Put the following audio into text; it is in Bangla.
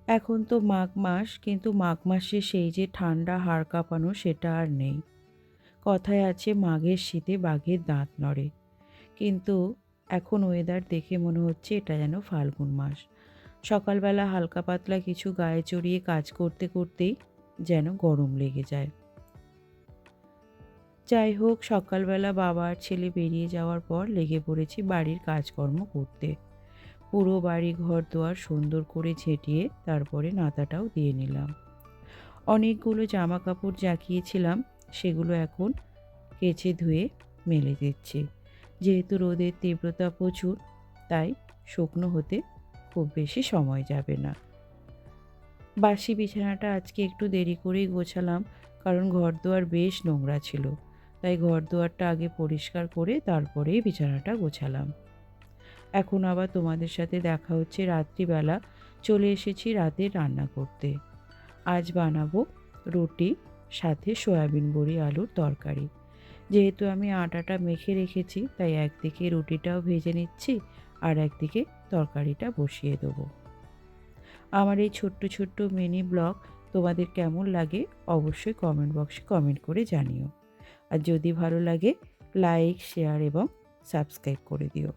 এখন তো মাঘ মাস, কিন্তু মাঘ মাসে সেই যে ঠান্ডা হাড় কাঁপানো সেটা আর নেই। কথায় আছে মাঘের শীতে বাঘের দাঁত নড়ে, কিন্তু এখন ওয়েদার দেখে মনে হচ্ছে এটা যেন ফাল্গুন মাস। সকালবেলা হালকা পাতলা কিছু গায়ে চড়িয়ে কাজ করতে করতেই যেন গরম লেগে যায়। যাই হোক, সকালবেলা বাবা আর ছেলে বেরিয়ে যাওয়ার পর লেগে পড়েছি বাড়ির কাজকর্ম করতে। পুরো বাড়ি ঘর দুয়ার সুন্দর করে ঝেঁটিয়ে তারপরে নাতাটাও দিয়ে নিলাম। অনেকগুলো জামা কাপড় জাঁকিয়েছিলাম, সেগুলো এখন কেচে ধুয়ে মেলে দিচ্ছি। যেহেতু রোদের তীব্রতা প্রচুর, তাই শুকনো হতে খুব বেশি সময় যাবে না। বাসি বিছানাটা আজকে একটু দেরি করেই গোছালাম, কারণ ঘরদুয়ার বেশ নোংরা ছিল। তাই ঘরদুয়ারটা আগে পরিষ্কার করে তারপরেই বিছানাটা গোছালাম। এখন আবার তোমাদের সাথে দেখা হচ্ছে রাত্রিবেলা। চলে এসেছি রাতের রান্না করতে। আজ বানাবো রুটি, সাথে সয়াবিন বড়ি আলুর তরকারি। যেহেতু আমি আটাটা মেখে রেখেছি, তাই একদিকে রুটিটাও ভেজে নিচ্ছি আর একদিকে তরকারিটা বসিয়ে দেবো। আমার এই ছোট্ট ছোট্ট মিনি ব্লগ তোমাদের কেমন লাগে অবশ্যই কমেন্ট বক্সে কমেন্ট করে জানিও। আর যদি ভালো লাগে লাইক, শেয়ার এবং সাবস্ক্রাইব করে দিও।